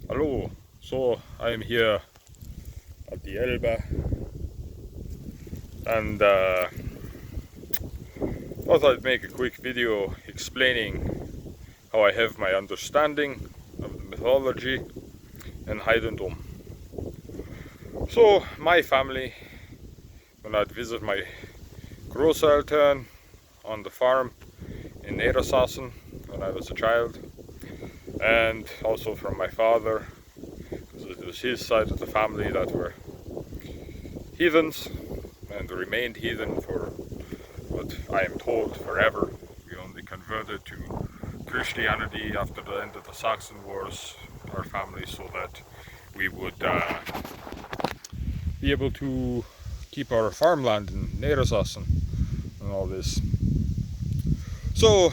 Hello, so I'm here at the Elbe and thought I'd make a quick video explaining how I have my understanding of the mythology and Heidendom. So my family, when I'd visit my Großeltern on the farm in Niedersachsen when I was a child, and also from my father, because it was his side of the family that were heathens and remained heathen for what I am told forever. We only converted to Christianity after the end of the Saxon Wars, our family, so that we would be able to keep our farmland in Niedersachsen and all this. So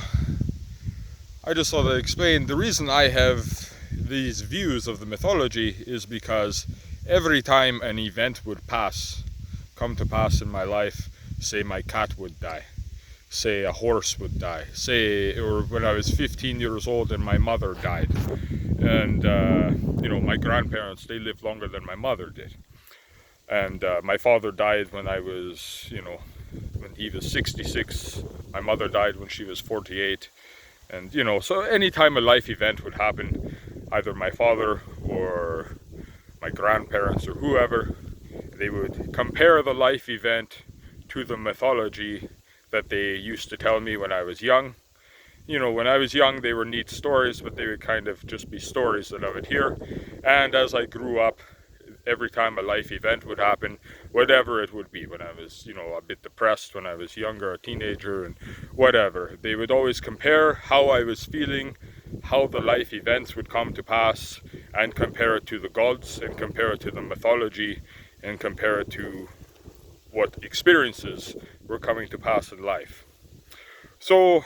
I just thought I'd explain the reason I have these views of the mythology is because every time an event would come to pass in my life, say my cat would die, say a horse would die, say, or when I was 15 years old and my mother died, and my grandparents, they lived longer than my mother did, and my father died when I was, when he was 66, my mother died when she was 48, and so anytime a life event would happen, either my father or my grandparents or whoever, they would compare the life event to the mythology that they used to tell me when I was young. When I was young, they were neat stories, but they would kind of just be stories that I would hear. And as I grew up, every time a life event would happen, whatever it would be, when I was, a bit depressed, when I was younger, a teenager, and whatever, they would always compare how I was feeling, how the life events would come to pass, and compare it to the gods, and compare it to the mythology, and compare it to what experiences were coming to pass in life. So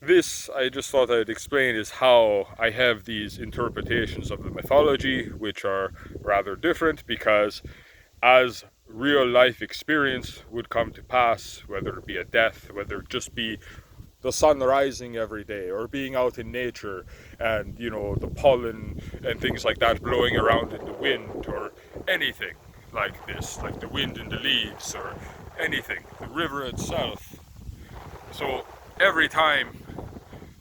this, I just thought I'd explain, is how I have these interpretations of the mythology, which are rather different, because as real life experience would come to pass, whether it be a death, whether it just be the sun rising every day, or being out in nature and the pollen and things like that blowing around in the wind, or anything like this, like the wind in the leaves, or anything, the river itself. So every time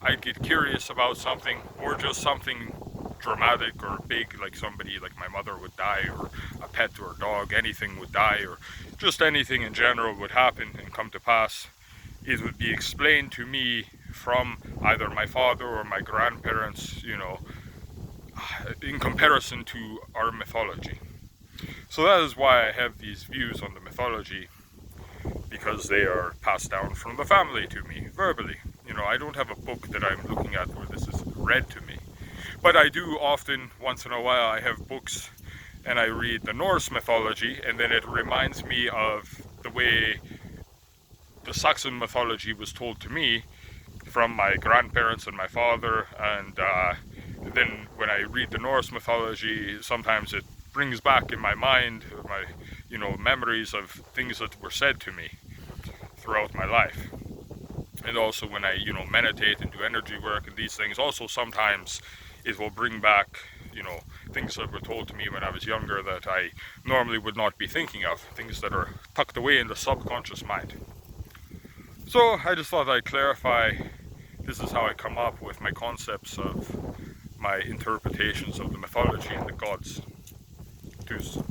I'd get curious about something, or just something dramatic or big, like somebody, like my mother would die, or a pet or a dog, anything would die, or just anything in general would happen and come to pass, it would be explained to me from either my father or my grandparents, in comparison to our mythology. So that is why I have these views on the mythology, because they are passed down from the family to me verbally. I don't have a book that I'm looking at where this is read to me, but I do often, once in a while, I have books and I read the Norse mythology, and then it reminds me of the way the Saxon mythology was told to me from my grandparents and my father, and then when I read the Norse mythology, sometimes it brings back in my mind my memories of things that were said to me throughout my life. And also when I meditate and do energy work and these things, also sometimes it will bring back things that were told to me when I was younger that I normally would not be thinking of, things that are tucked away in the subconscious mind. So I just thought I'd clarify, this is how I come up with my concepts of my interpretations of the mythology and the gods. Tschüss.